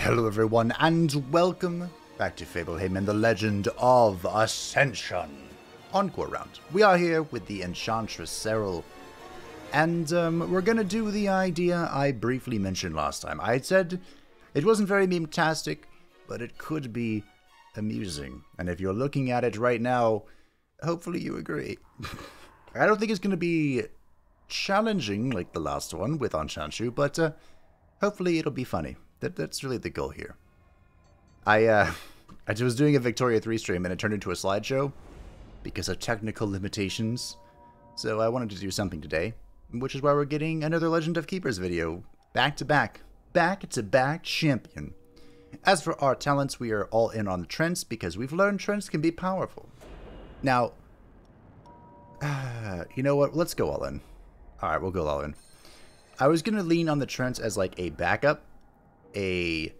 Hello everyone, and welcome back to Fableheim and the Legend of Ascension. Encore round. We are here with the Enchantress Cyril, and we're gonna do the idea I briefly mentioned last time. I had said it wasn't very meme-tastic, but it could be amusing. And if you're looking at it right now, hopefully you agree. I don't think it's gonna be challenging like the last one with Enchantress, but hopefully it'll be funny. That's really the goal here. I was doing a Victoria 3 stream and it turned into a slideshow because of technical limitations. So I wanted to do something today, which is why we're getting another Legend of Keepers video. Back to back champion. As for our talents, we are all in on the Trents because we've learned Trents can be powerful. Now, you know what? Let's go all in. Alright, we'll go all in. I was going to lean on the Trents as like a backup. A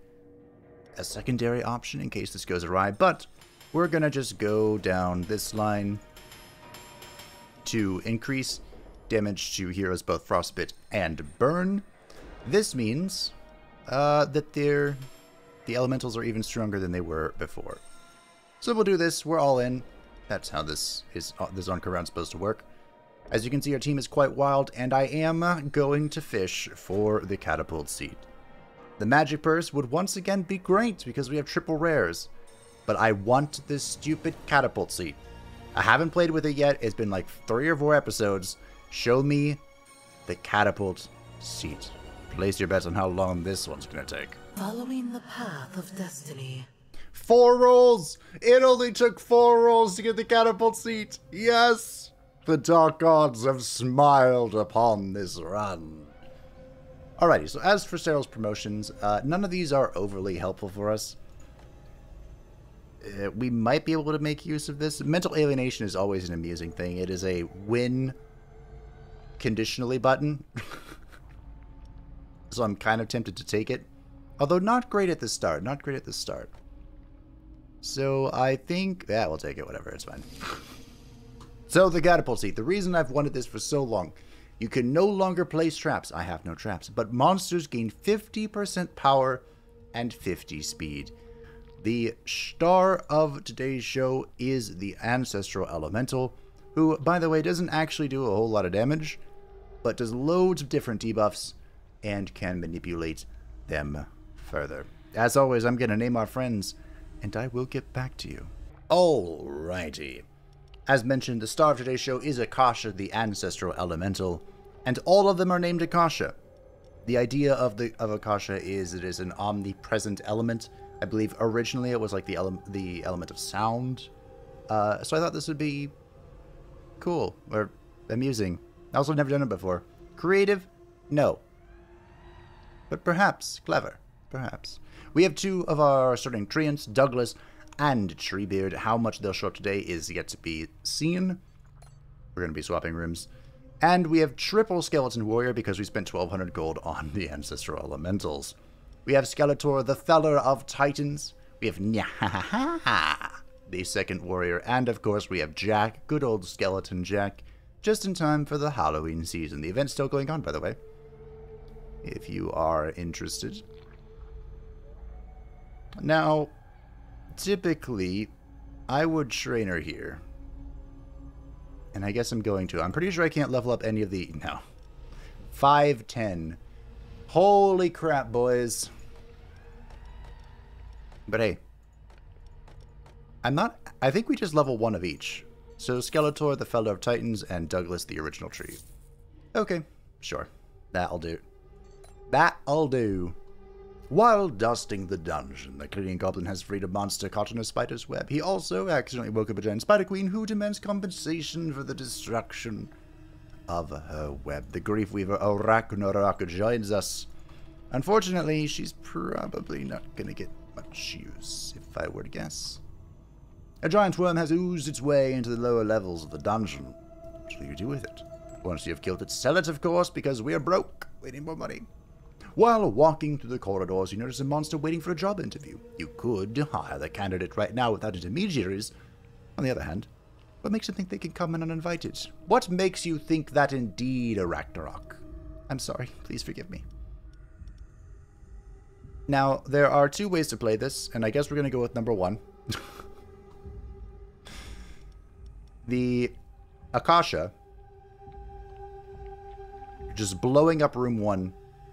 secondary option in case this goes awry, but we're gonna just go down this line to increase damage to heroes both Frostbite and Burn. This means that the elementals are even stronger than they were before. So we'll do this. We're all in. That's how this Encore round supposed to work. As you can see, our team is quite wild, and I am going to fish for the Catapult Seat. The magic purse would once again be great because we have triple rares, but I want this stupid Catapult Seat. I haven't played with it yet. It's been like 3 or 4 episodes. Show me the Catapult Seat. Place your bets on how long this one's gonna take. Following the path of destiny. 4 rolls! It only took 4 rolls to get the Catapult Seat. Yes! The dark gods have smiled upon this run. Alrighty, so as for Cyril's promotions, none of these are overly helpful for us. We might be able to make use of this. Mental alienation is always an amusing thing. It is a win conditionally button. So I'm kind of tempted to take it. Although not great at the start. Not great at the start. So I think... yeah, we'll take it. Whatever, it's fine. So the Catapult Seat. The reason I've wanted this for so long... you can no longer place traps. I have no traps. But monsters gain 50% power and 50 speed. The star of today's show is the Ancestral Elemental, who, by the way, doesn't actually do a whole lot of damage, but does loads of different debuffs and can manipulate them further. As always, I'm going to name our friends, and I will get back to you. Alrighty. As mentioned, the star of today's show is Akasha, the Ancestral Elemental, and all of them are named Akasha. The idea of Akasha is it is an omnipresent element. I believe originally it was like the element of sound. So I thought this would be cool, or amusing. I also never done it before. Creative? No. But perhaps clever. Perhaps. We have 2 of our starting treants, Douglas and Treebeard. How much they'll show up today is yet to be seen. We're going to be swapping rooms. And we have triple Skeleton Warrior because we spent 1,200 gold on the Ancestral Elementals. We have Skeletor, the Feller of Titans. We have Nyahaha, the second warrior. And of course we have Jack, good old Skeleton Jack, just in time for the Halloween season. The event's still going on, by the way, if you are interested. Now... typically, I would train her here. And I guess I'm going to. I'm pretty sure I can't level up any of the... no. 510. Holy crap, boys. But hey. I'm not... I think we just level 1 of each. So Skeletor, the Fellow of Titans, and Douglas, the original tree. Okay, sure. That'll do. That'll do. While dusting the dungeon, the cleaning goblin has freed a monster caught in a spider's web. He also accidentally woke up a giant spider queen who demands compensation for the destruction of her web. The grief weaver Ragnarok joins us. Unfortunately, she's probably not going to get much use, if I were to guess. A giant worm has oozed its way into the lower levels of the dungeon. What will you do with it? Once you have killed it, sell it, of course, because we are broke. We need more money. While walking through the corridors, you notice a monster waiting for a job interview. You could hire the candidate right now without intermediaries. On the other hand, what makes you think they can come in uninvited? What makes you think that indeed, Ragnarok? I'm sorry, please forgive me. Now, there are two ways to play this, and I guess we're going to go with number one. The Akasha, just blowing up room 1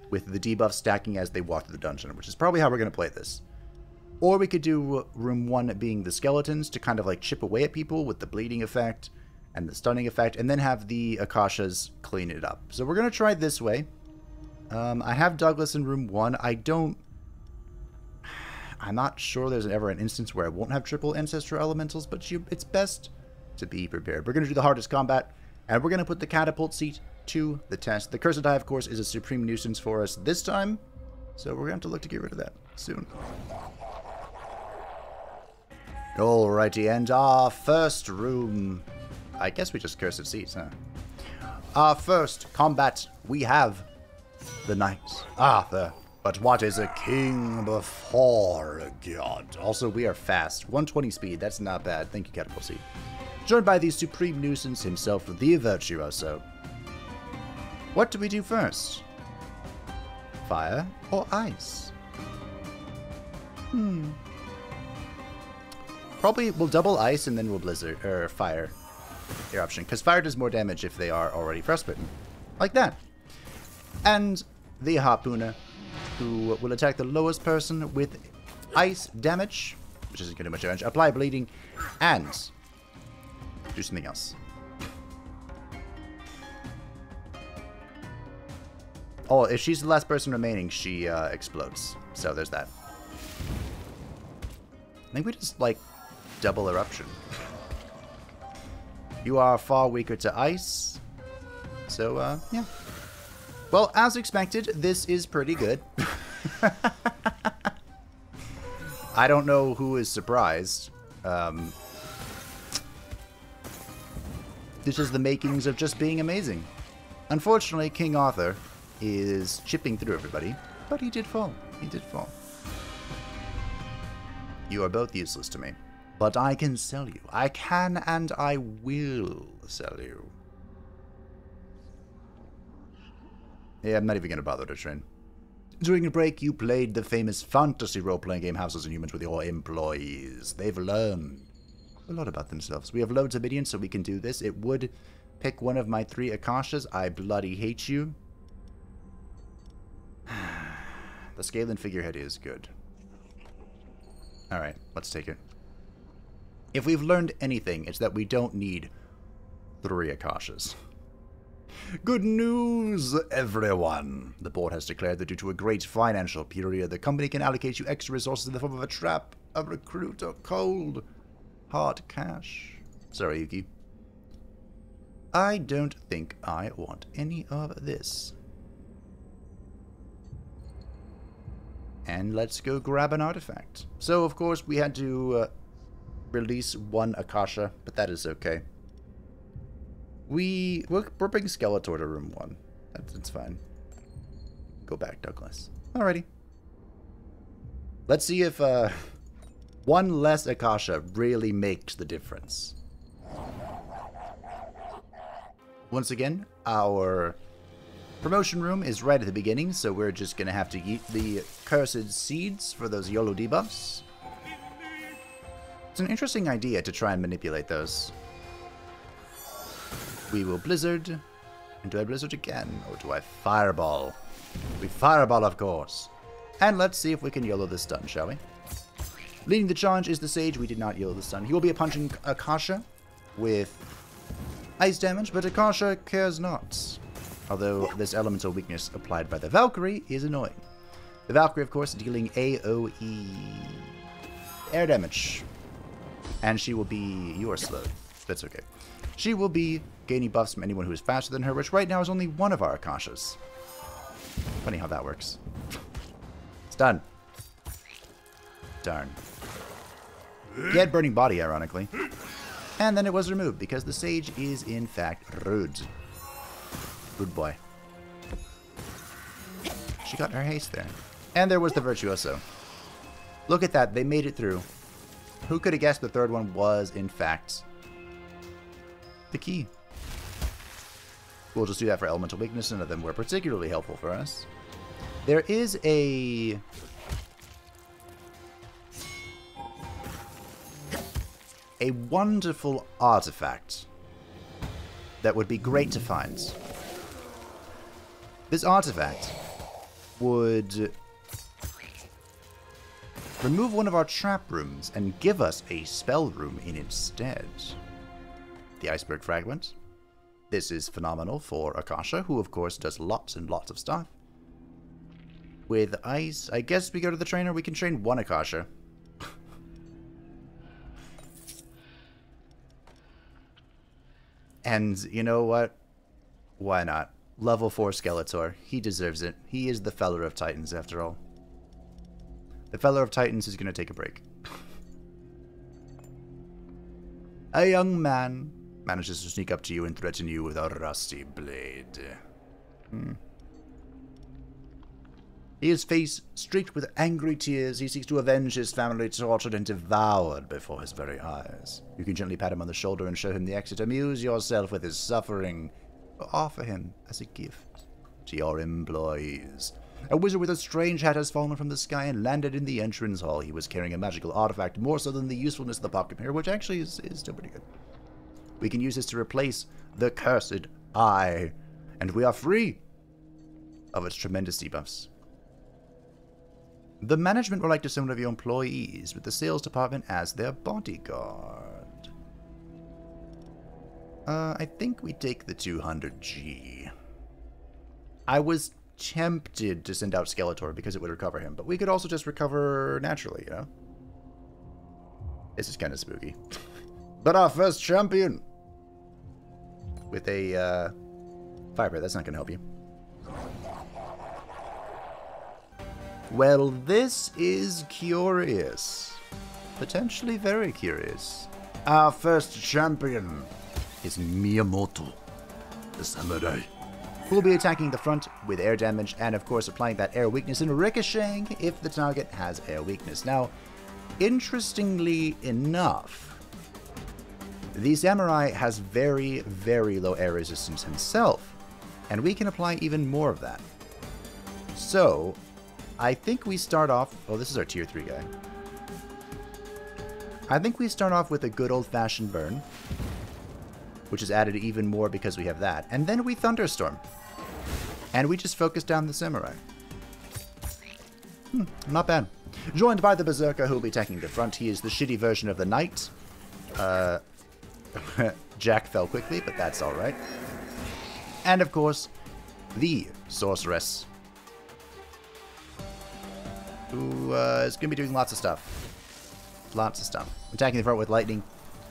with the debuff stacking as they walk through the dungeon, which is probably how we're going to play this. Or we could do room 1 being the skeletons to kind of like chip away at people with the bleeding effect and the stunning effect, and then have the Akashas clean it up. So we're going to try this way. I have Douglas in room 1. I'm not sure there's ever an instance where I won't have triple Ancestral Elementals, but it's best to be prepared. We're going to do the hardest combat, and we're going to put the Catapult Seat to the test. The Cursed Eye, of course, is a supreme nuisance for us this time, so we're going to have to look to get rid of that soon. Alrighty, and our first room... I guess we just Cursed Seats, huh? Our first combat, we have the Knight Arthur. But what is a king before a god? Also, we are fast. 120 speed, that's not bad. Thank you, Catapult Seat. Joined by the supreme nuisance himself, the Virtuoso. What do we do first? Fire or ice? Probably we'll double ice and then we'll blizzard, or fire eruption. Because fire does more damage if they are already frostbitten. Like that. And the Harpooner, who will attack the lowest person with ice damage, which isn't going to do much damage, apply bleeding, and do something else. Oh, if she's the last person remaining, she explodes. So there's that. I think we just, like, double eruption. You are far weaker to ice. So, yeah. Well, as expected, this is pretty good. I don't know who is surprised. This is the makings of just being amazing. Unfortunately, King Arthur is chipping through everybody, but he did fall. He did fall. You are both useless to me, but I can sell you. I can and I will sell you. Yeah, I'm not even going to bother to train. During a break, you played the famous fantasy role-playing game Houses and Humans with your employees. They've learned a lot about themselves. We have loads of minions, so we can do this. It would pick one of my 3 Akashas. I bloody hate you. The Scalen figurehead is good. Alright, let's take it. If we've learned anything, it's that we don't need 3 Akashas. Good news, everyone! The board has declared that due to a great financial period, the company can allocate you extra resources in the form of a trap, a recruit, or cold, hard cash. Sorry, Yuki. I don't think I want any of this. And let's go grab an artifact. So, of course, we had to release 1 Akasha, but that is okay. We're bringing Skeletor to room 1. That's fine. Go back, Douglas. Alrighty. Let's see if 1 less Akasha really makes the difference. Once again, our promotion room is right at the beginning, so we're just going to have to eat the Cursed Seeds for those YOLO debuffs. It's an interesting idea to try and manipulate those. We will Blizzard. And do I Blizzard again? Or do I Fireball? We Fireball, of course. And let's see if we can YOLO the stun, shall we? Leading the charge is the Sage. We did not YOLO the stun. He will be a punching Akasha with ice damage, but Akasha cares not. Although this elemental weakness applied by the Valkyrie is annoying. The Valkyrie, of course, dealing AoE air damage. And she will be... You are slowed. That's okay. She will be gaining buffs from anyone who is faster than her, which right now is only 1 of our Akashas. Funny how that works. It's done. Darn. He had Burning Body, ironically. And then it was removed, because the Sage is, in fact, rude. Rude boy. She got her haste there. And there was the Virtuoso. Look at that, they made it through. Who could have guessed the 3rd one was, in fact, the key? We'll just do that for Elemental Weakness, none of them were particularly helpful for us. There is a a wonderful artifact that would be great to find. This artifact would remove one of our trap rooms and give us a spell room in instead. The iceberg fragment. This is phenomenal for Akasha, who of course does lots and lots of stuff. With ice, I guess we go to the trainer. We can train one Akasha. And you know what? Why not? Level 4 Skeletor. He deserves it. He is the Feller of Titans after all. The Feller of Titans is going to take a break. A young man manages to sneak up to you and threaten you with a rusty blade. His face streaked with angry tears, he seeks to avenge his family tortured and devoured before his very eyes. You can gently pat him on the shoulder and show him the exit. Amuse yourself with his suffering, or offer him as a gift to your employees. A wizard with a strange hat has fallen from the sky and landed in the entrance hall. He was carrying a magical artifact, more so than the usefulness of the pocket mirror, which actually is still pretty good. We can use this to replace the cursed eye, and we are free of its tremendous debuffs. The management would like to send one of your employees with the sales department as their bodyguard. I think we take the 200G. I was tempted to send out Skeletor because it would recover him, but we could also just recover naturally, you know? This is kind of spooky. But our first champion! With a, Firebird, that's not going to help you. Well, this is curious. Potentially very curious. Our first champion is Miyamoto, the samurai. We'll be attacking the front with air damage and, of course, applying that air weakness and ricocheting if the target has air weakness. Now, interestingly enough, the samurai has very, very low air resistance himself, and we can apply even more of that. So, I think we start off... Oh, this is our tier 3 guy. I think we start off with a good old-fashioned burn, which is added even more because we have that. And then we thunderstorm. And we just focus down the samurai. Not bad. Joined by the berserker who will be attacking the front. He is the shitty version of the knight. Jack fell quickly, but that's alright. And of course, the sorceress, who is going to be doing lots of stuff. Lots of stuff. Attacking the front with lightning,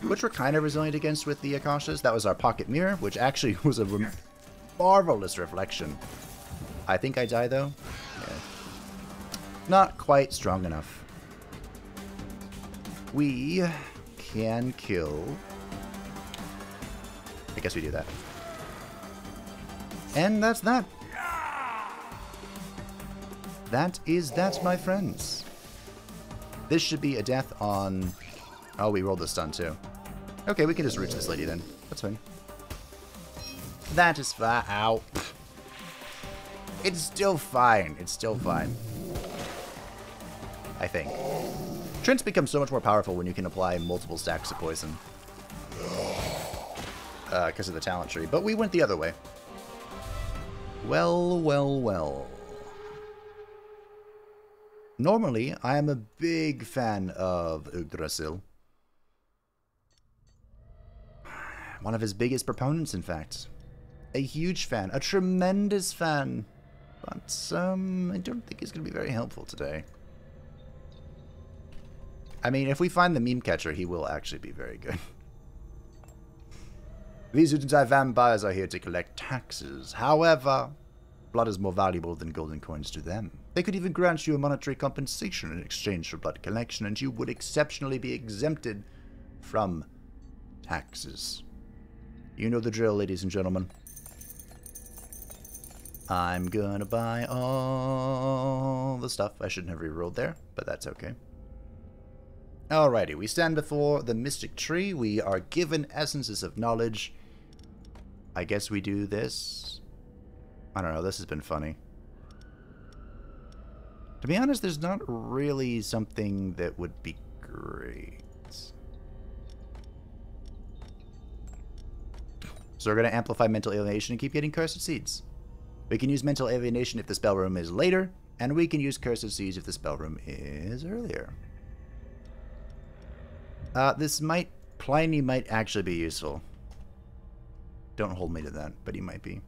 which we're kind of resilient against with the Akashas. That was our pocket mirror, which actually was a marvelous reflection. I think I die, though. Yeah. Not quite strong enough. We can kill... I guess we do that. And that's that. That is that, my friends. This should be a death on... Oh, we rolled the stun, too. Okay, we can just reach this lady, then. That's fine. That is fine. Ow. It's still fine. It's still fine. I think. Trents become so much more powerful when you can apply multiple stacks of poison. Because of the talent tree. But we went the other way. Well, well, well. Normally, I am a big fan of Yggdrasil. One of his biggest proponents, in fact. A huge fan. A tremendous fan. But, I don't think he's going to be very helpful today. I mean, if we find the meme catcher, he will actually be very good. These Utentai vampires are here to collect taxes. However, blood is more valuable than golden coins to them. They could even grant you a monetary compensation in exchange for blood collection, and you would exceptionally be exempted from taxes. You know the drill, ladies and gentlemen. I'm gonna buy all the stuff. I shouldn't have rerolled there, but that's okay. Alrighty, we stand before the mystic tree. We are given essences of knowledge. I guess we do this. I don't know, this has been funny. To be honest, there's not really something that would be great. So we're going to amplify Mental Alienation and keep getting Cursed Seeds. We can use Mental Alienation if the spell room is later, and we can use Cursed Seeds if the spell room is earlier. Pliny might actually be useful. Don't hold me to that, but he might be.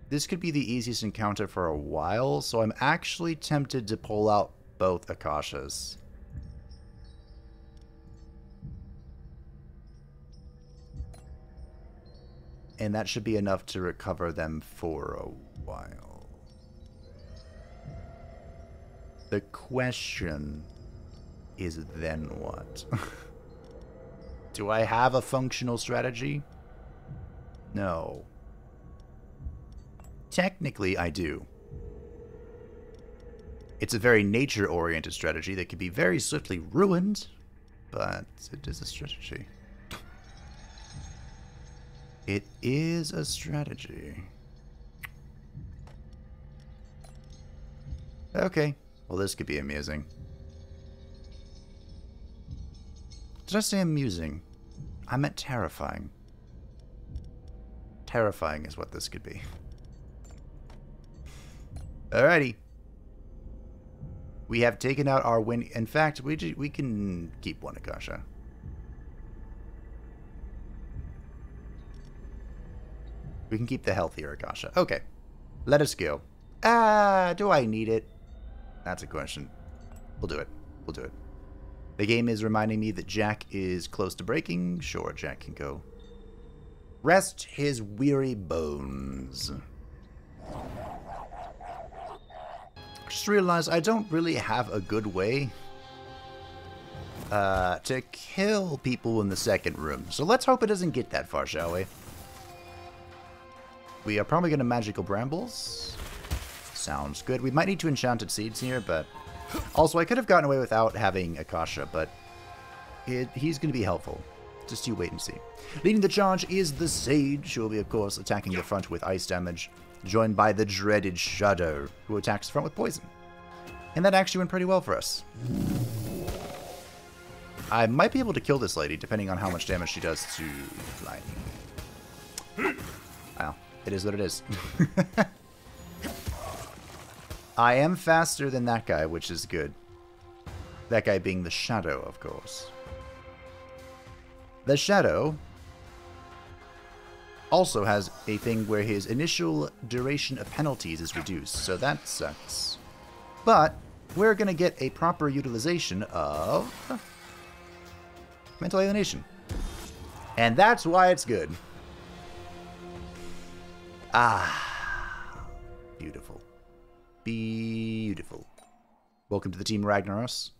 This could be the easiest encounter for a while, so I'm actually tempted to pull out both Akashas. And that should be enough to recover them for a while. The question is then what? Do I have a functional strategy? No. Technically, I do. It's a very nature-oriented strategy that can be very swiftly ruined, but it is a strategy. It is a strategy. Okay. Well, this could be amusing. Did I say amusing? I meant terrifying. Terrifying is what this could be. Alrighty. We have taken out our win. In fact, we can keep one Akasha. We can keep the healthier Akasha. Okay. Let us go. Do I need it? That's a question. We'll do it. We'll do it. The game is reminding me that Jack is close to breaking. Sure, Jack can go. Rest his weary bones. Just realized I don't really have a good way to kill people in the second room. So let's hope it doesn't get that far, shall we? We are probably going to Magical Brambles. Sounds good. We might need to Enchanted Seeds here, but... Also, I could have gotten away without having Akasha, but he's going to be helpful. Just you wait and see. Leading the charge is the Sage, who will be, of course, attacking the front with ice damage, joined by the dreaded Shadow, who attacks the front with poison. And that actually went pretty well for us. I might be able to kill this lady, depending on how much damage she does to lightning. Well, it is what it is. I am faster than that guy, which is good. That guy being the Shadow, of course. The Shadow also has a thing where his initial duration of penalties is reduced, so that sucks. But we're going to get a proper utilization of Mental Alienation. And that's why it's good. Ah, beautiful. Beautiful. Welcome to the Team Ragnaros.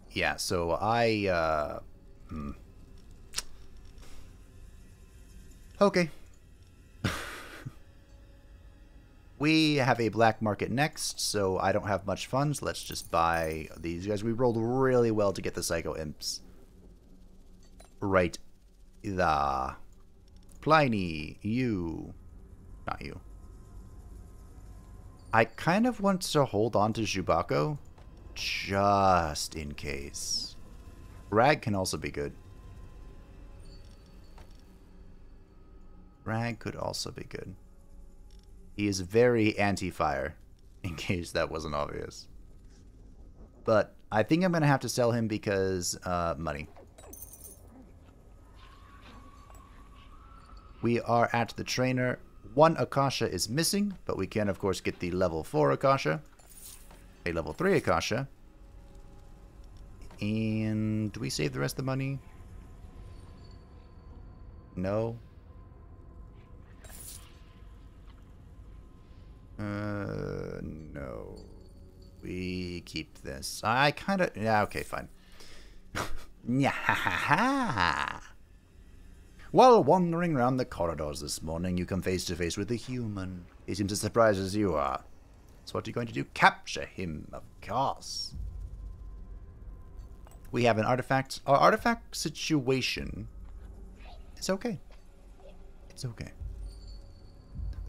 Yeah, so Okay. We have a black market next, so I don't have much funds. Let's just buy these guys. We rolled really well to get the Psycho Imps. Right. Pliny, you. Not you. I kind of want to hold on to Jubako, just in case. Rag can also be good. Rag could also be good. He is very anti-fire, in case that wasn't obvious. But I think I'm going to have to sell him because, money. We are at the trainer. One Akasha is missing, but we can, of course, get the level 4 Akasha. A level 3 Akasha. And do we save the rest of the money? No. No. We keep this. I kind of... Yeah, okay, fine. While wandering around the corridors this morning, you come face to face with a human. He seems as surprised as you are. So what are you going to do? Capture him, of course. We have an artifact. Our artifact situation is okay. It's okay.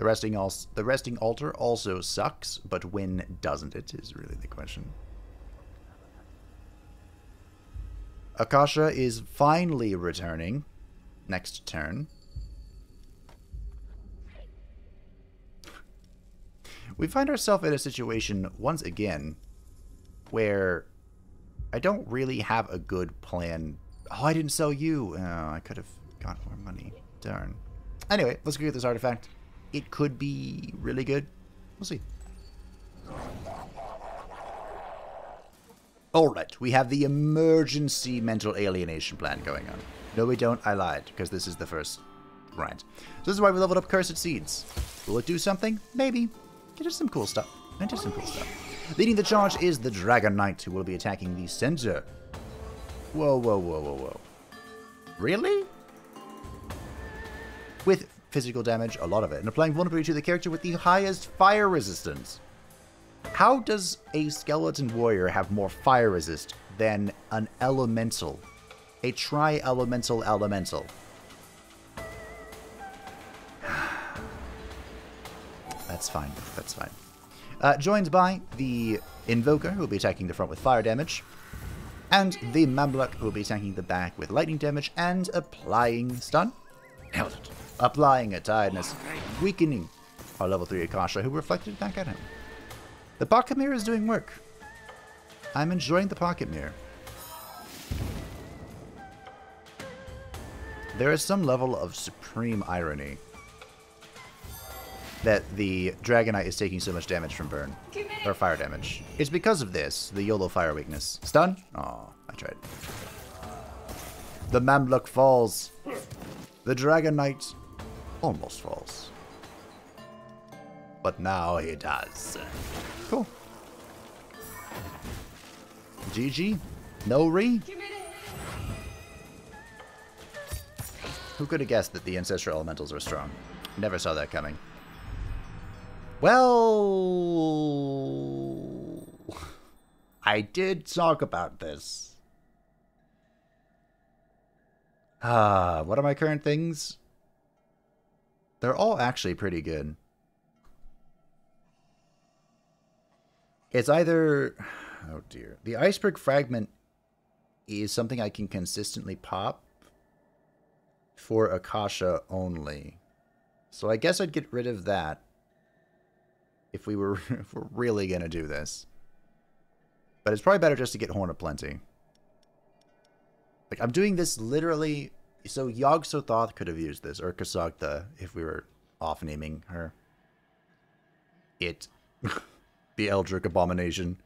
The resting altar also sucks, but when doesn't it is really the question. Akasha is finally returning next turn. We find ourselves in a situation once again where I don't really have a good plan. Oh, I didn't sell you. Oh, I could have got more money. Darn. Anyway, let's go get this artifact. It could be really good. We'll see. Alright, we have the emergency mental alienation plan going on. No, we don't. I lied, because this is the first. Right. So this is why we leveled up Cursed Seeds. Will it do something? Maybe. Get us some cool stuff. Enter some cool stuff. Leading the charge is the Dragon Knight, who will be attacking the center. Whoa, whoa, whoa, whoa, whoa. Really? With physical damage, a lot of it, and applying vulnerability to the character with the highest fire resistance. How does a skeleton warrior have more fire resist than an elemental? A tri-elemental elemental. That's fine. That's fine. Joined by the Invoker, who will be attacking the front with fire damage, and the Mamluk, who will be attacking the back with lightning damage and applying stun. Nailed it. Applying a tiredness, weakening our level 3 Akasha, who reflected back at him. The pocket mirror is doing work. I'm enjoying the pocket mirror. There is some level of supreme irony that the Dragon Knight is taking so much damage from burn. Or fire damage. It's because of this, the YOLO fire weakness. Stun? Aw, I tried. The Mamluk falls. The Dragon Knight almost falls. But now he does. Cool. GG. No re. Who could have guessed that the Ancestral Elementals are strong? Never saw that coming. Well, I did talk about this. What are my current things? They're all actually pretty good. It's either... Oh dear. The Iceberg Fragment is something I can consistently pop for Akasha only. So I guess I'd get rid of that if we're really going to do this. But it's probably better just to get Horn of Plenty. Like, I'm doing this literally... So Yog-Sothoth could have used this, or Kasagtha, if we were off-naming her. It... The Eldritch Abomination.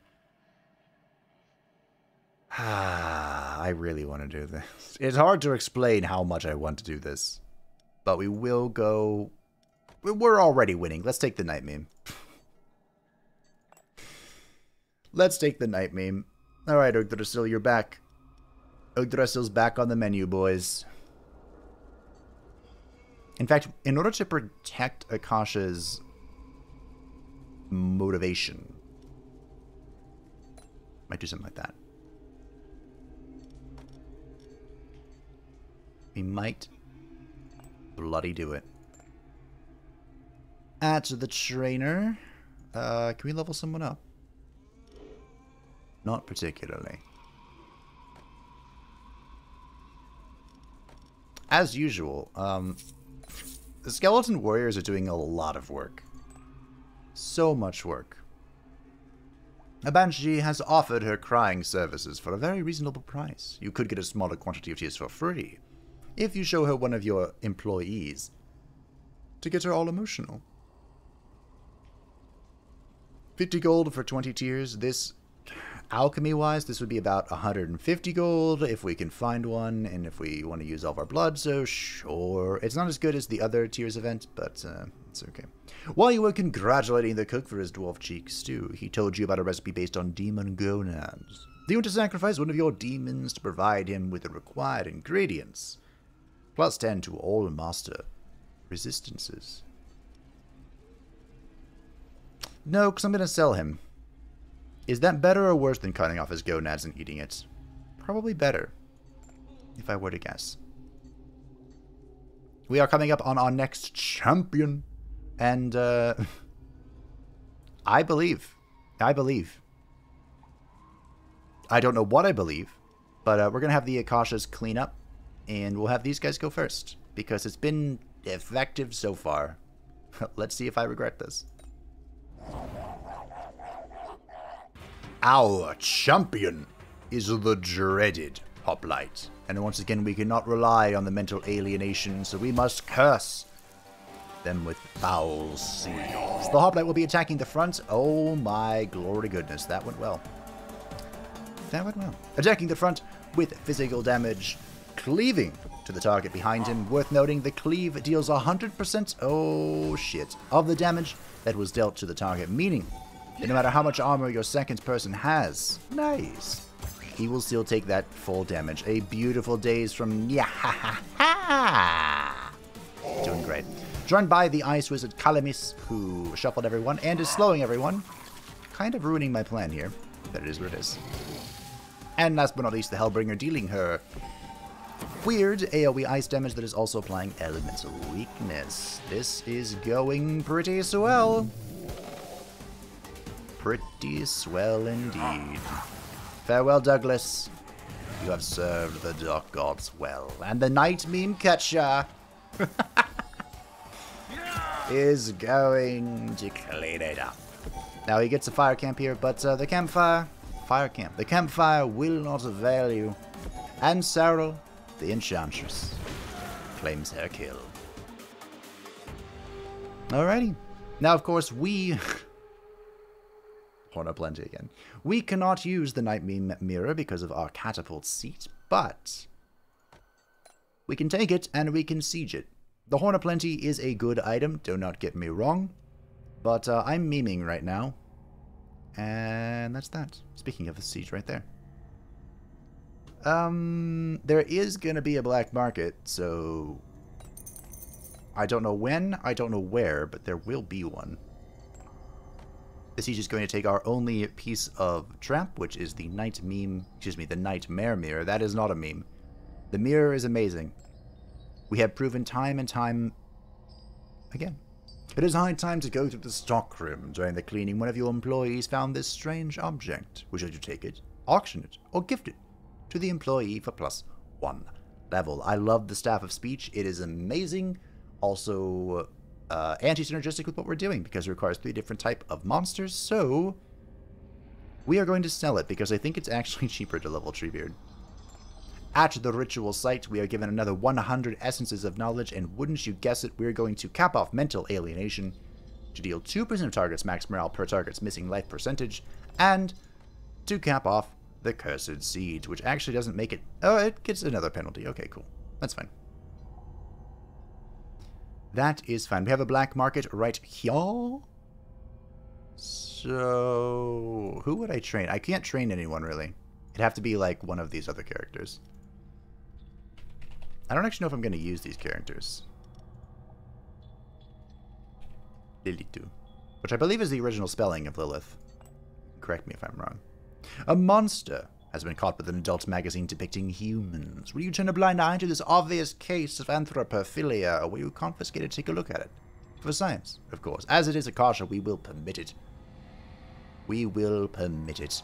I really want to do this. It's hard to explain how much I want to do this. But we will go... We're already winning. Let's take the Night Meme. Let's take the Night Meme. Alright, Yggdrasil, you're back. Yggdrasil's back on the menu, boys. In fact, in order to protect Akasha's motivation, might do something like that. We might bloody do it. Add to the trainer. Can we level someone up? Not particularly. As usual, the skeleton warriors are doing a lot of work. So much work. A Banshee has offered her crying services for a very reasonable price. You could get a smaller quantity of tears for free if you show her one of your employees to get her all emotional. 50 gold for 20 tears. This, alchemy-wise, this would be about 150 gold if we can find one, and if we want to use all of our blood, so sure. It's not as good as the other tears event, but it's okay. While you were congratulating the cook for his dwarf cheek stew, he told you about a recipe based on demon gonads. You want to sacrifice one of your demons to provide him with the required ingredients. Plus 10 to all master resistances. No, because I'm going to sell him. Is that better or worse than cutting off his gonads and eating it? Probably better, if I were to guess. We are coming up on our next champion. And, I believe. I believe. I don't know what I believe, but we're going to have the Akashas clean up, and we'll have these guys go first, because it's been effective so far. Let's see if I regret this. Our champion is the dreaded Hoplite. And once again, we cannot rely on the mental alienation, so we must curse them with foul seals. The Hoplite will be attacking the front. Oh my glory goodness, that went well. That went well. Attacking the front with physical damage, cleaving to the target behind him. Worth noting, the cleave deals 100%, oh shit, of the damage that was dealt to the target, meaning that no matter how much armor your second person has, nice, he will still take that full damage. A beautiful days from Yahaha. Doing great. Joined by the Ice Wizard Kalamis, who shuffled everyone and is slowing everyone. Kind of ruining my plan here, but it is what it is. And last but not least, the Hellbringer, dealing her weird AoE ice damage that is also applying elemental weakness. This is going pretty swell. Pretty swell indeed. Farewell, Douglas. You have served the Dark Gods well. And the Night Meme Catcher is going to clean it up. Now he gets a fire camp here, but the campfire... the campfire will not avail you. And Cyril, the Enchantress, claims her kill. Alrighty. Now, of course, we... Hold up, plenty again. We cannot use the Night Meme Mirror because of our Catapult Seat, but we can take it and we can siege it. The Horn of Plenty is a good item, do not get me wrong, but I'm memeing right now, and that's that. Speaking of the siege right there. There is going to be a black market, so I don't know when, I don't know where, but there will be one. The siege is going to take our only piece of trap, which is the the Nightmare Mirror. That is not a meme. The mirror is amazing. We have proven time and time again. It is high time to go to the stockroom. During the cleaning, one of your employees found this strange object. Would you take it, auction it, or gift it to the employee for +1 level? I love the Staff of Speech. It is amazing. Also, anti-synergistic with what we're doing because it requires 3 different type of monsters. So we are going to sell it because I think it's actually cheaper to level Treebeard. At the ritual site, we are given another 100 essences of knowledge, and wouldn't you guess it, we're going to cap off mental alienation to deal 2% of target's max morale per target's missing life percentage, and to cap off the cursed seed, which actually doesn't make it... Oh, it gets another penalty. Okay, cool. That's fine. That is fine. We have a black market right here. So, who would I train? I can't train anyone, really. It'd have to be, like, one of these other characters. I don't actually know if I'm going to use these characters. Lilitu. Which I believe is the original spelling of Lilith. Correct me if I'm wrong. A monster has been caught with an adult magazine depicting humans. Will you turn a blind eye to this obvious case of anthropophilia, or will you confiscate it, take a look at it? For science, of course. As it is Akasha, we will permit it. We will permit it.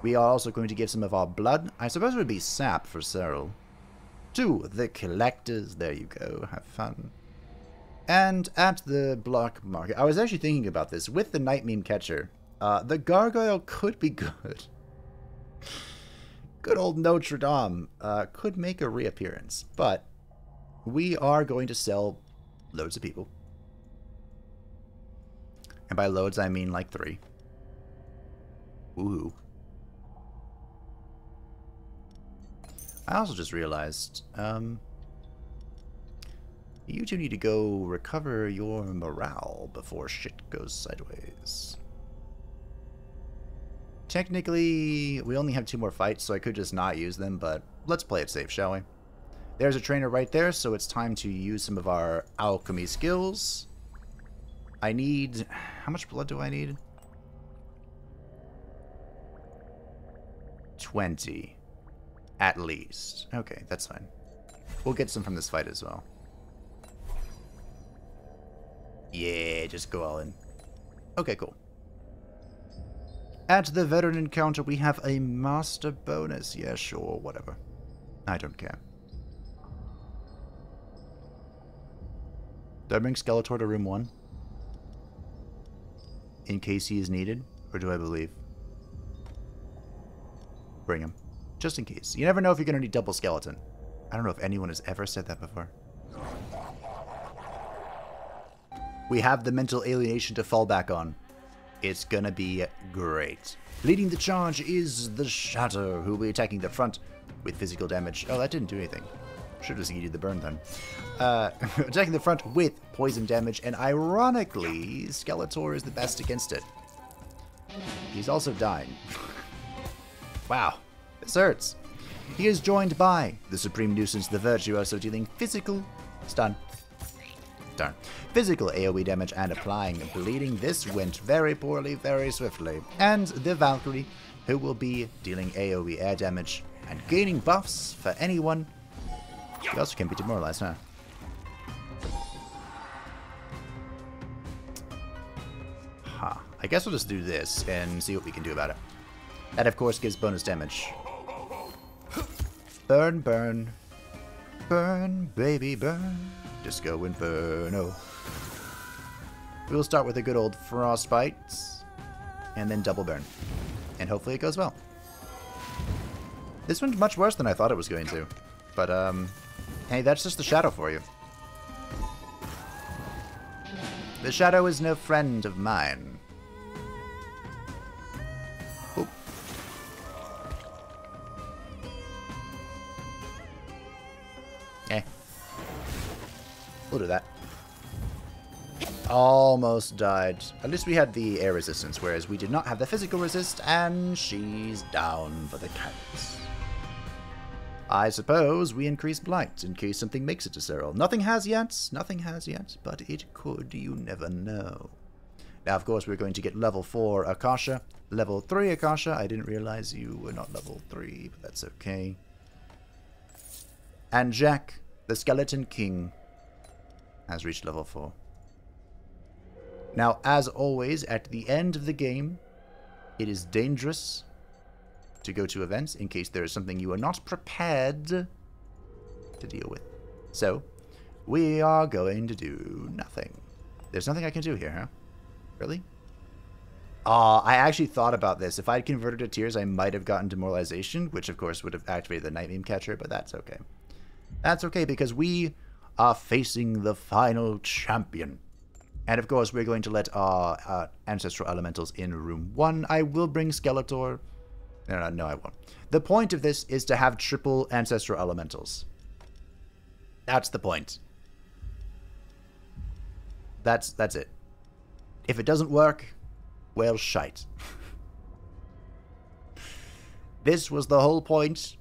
We are also going to give some of our blood. I suppose it would be sap for Cyril. To the collectors. There you go. Have fun. And at the black market, I was actually thinking about this. With the Night Meme Catcher, the gargoyle could be good. Good old Notre Dame could make a reappearance. But we are going to sell loads of people. And by loads, I mean like 3. Woohoo. I also just realized, you two need to go recover your morale before shit goes sideways. Technically, we only have 2 more fights, so I could just not use them, but let's play it safe, shall we? There's a trainer right there, so it's time to use some of our alchemy skills. I need... How much blood do I need? 20. At least. Okay, that's fine. We'll get some from this fight as well. Yeah, just go all in. Okay, cool. At the veteran encounter, we have a master bonus. Yeah, sure, whatever. I don't care. Do I bring Skeletor to room 1? In case he is needed? Or do I believe? Bring him. Just in case. You never know if you're going to need double skeleton. I don't know if anyone has ever said that before. We have the mental alienation to fall back on. It's gonna be great. Leading the charge is the Shadow, who will be attacking the front with physical damage. Oh, that didn't do anything. Should have needed the burn then. Attacking the front with poison damage, and ironically, Skeletor is the best against it. He's also dying. Wow, this hurts. He is joined by the Supreme Nuisance, the Virtuoso, dealing physical stun. Darn. Physical AoE damage and applying bleeding. This went very poorly, very swiftly. And the Valkyrie, who will be dealing AoE air damage and gaining buffs for anyone. He also can be demoralized, huh? Huh. I guess we'll just do this and see what we can do about it. That, of course, gives bonus damage. Burn, burn. Burn, baby, burn. Disco Inferno. We'll start with a good old Frostbite. And then double burn. And hopefully it goes well. This one's much worse than I thought it was going to. But, hey, that's just the Shadow for you. The Shadow is no friend of mine. Oop. Eh. We'll do that. Almost died. At least we had the air resistance, whereas we did not have the physical resist, and she's down for the count. I suppose we increase Blight in case something makes it to Cyril. Nothing has yet, but it could, you never know. Now, of course, we're going to get level 4 Akasha. Level 3 Akasha. I didn't realize you were not level 3, but that's okay. And Jack, the Skeleton King, has reached level 4. Now, as always, at the end of the game, it is dangerous to go to events in case there is something you are not prepared to deal with. So, we are going to do nothing. There's nothing I can do here, huh? Really? I actually thought about this. If I'd converted to Tears, I might have gotten Demoralization, which of course would have activated the Night Meme Catcher, but that's okay. That's okay, because we are facing the final champion. And of course, we're going to let our Ancestral Elementals in room 1. I will bring Skeletor. No, I won't. The point of this is to have triple Ancestral Elementals. That's the point. That's it. If it doesn't work, well, shite. This was the whole point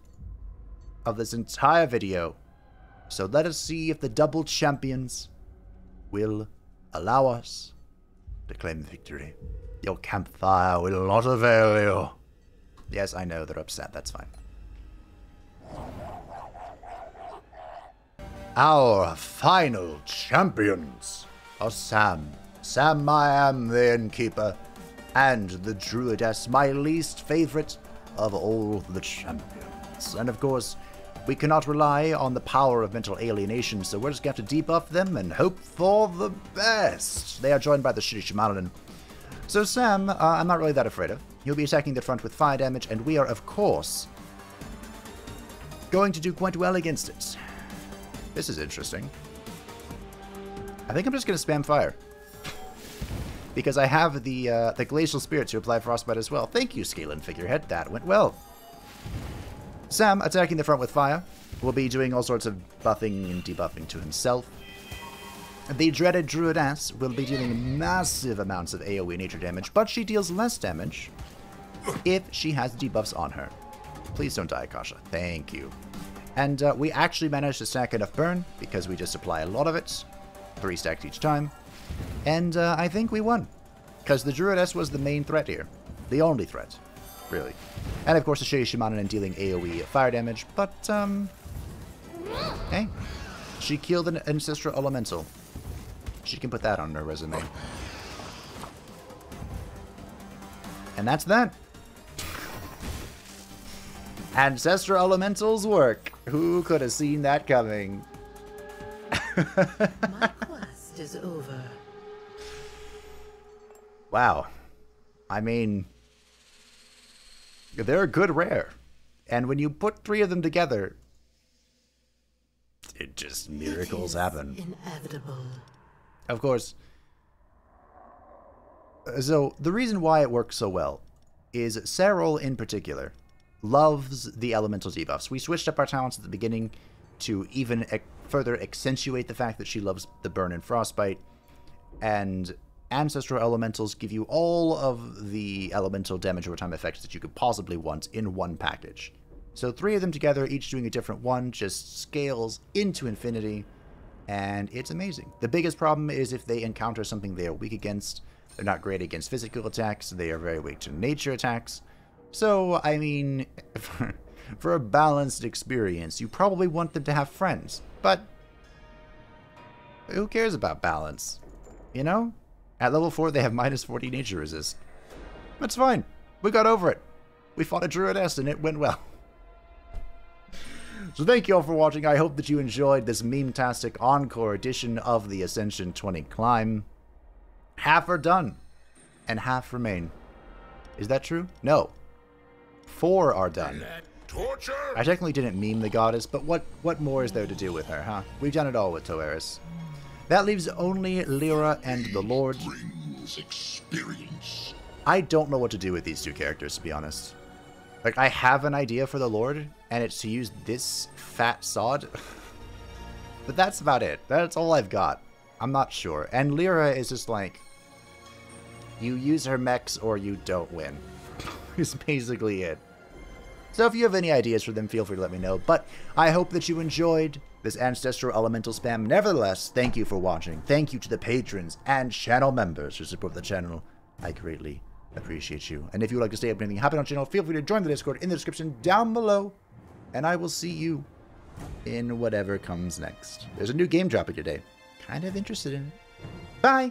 of this entire video. So let us see if the double champions will allow us to claim victory. Your campfire will not avail you. Yes, I know, they're upset, that's fine. Our final champions are Sam. Sam, I am the Innkeeper, and the Druidess, my least favorite of all the champions. And of course, we cannot rely on the power of mental alienation, so we're just going to have to debuff them and hope for the best. They are joined by the shitty Shimalanin. So Sam, I'm not really that afraid of. He'll be attacking the front with fire damage, and we are, of course, going to do quite well against it. This is interesting. I think I'm just going to spam fire. Because I have the Glacial Spirit to apply Frostbite as well. Thank you, Scalen Figurehead. That went well. Sam, attacking the front with fire, will be doing all sorts of buffing and debuffing to himself. The dreaded Druidess will be dealing massive amounts of AoE nature damage, but she deals less damage if she has debuffs on her. Please don't die, Akasha. Thank you. And we actually managed to stack enough burn, because we just apply a lot of it. 3 stacked each time. And I think we won. Because the Druidess was the main threat here. The only threat. Really. And of course the Shady Shamanin dealing AoE fire damage, but hey. She killed an Ancestral Elemental. She can put that on her resume. And that's that. Ancestral Elementals work. Who could have seen that coming? My quest is over. Wow. I mean, they're a good rare. And when you put 3 of them together, it just miracles happen. Inevitable. Of course. So, the reason why it works so well is Serral in particular loves the elemental debuffs. We switched up our talents at the beginning to even further accentuate the fact that she loves the burn and frostbite, and ancestral elementals give you all of the elemental damage over time effects that you could possibly want in one package. So 3 of them together, each doing a different one, just scales into infinity, and it's amazing. The biggest problem is if they encounter something they are weak against. They're not great against physical attacks, they are very weak to nature attacks. So, I mean, for a balanced experience, you probably want them to have friends. But who cares about balance? You know? At level 4, they have minus 40 nature resist. That's fine. We got over it. We fought a druidess and it went well. So thank you all for watching. I hope that you enjoyed this meme-tastic encore edition of the Ascension 20 climb. Half are done, and half remain. Is that true? No. 4 are done. Torture? I technically didn't meme the goddess, but what more is there to do with her, huh? We've done it all with Toeris. That leaves only Lyra and the Lord. Brings experience. I don't know what to do with these 2 characters, to be honest. Like, I have an idea for the Lord, and it's to use this fat sod. But that's about it. That's all I've got. I'm not sure. And Lyra is just like, you use her mechs or you don't win. Is basically it. So if you have any ideas for them, feel free to let me know. But I hope that you enjoyed this Ancestral Elemental spam. Nevertheless, thank you for watching. Thank you to the patrons and channel members who support the channel. I greatly appreciate you. And if you would like to stay up with anything happening on the channel, feel free to join the Discord in the description down below. And I will see you in whatever comes next. There's a new game dropping today. Kind of interested in it. Bye!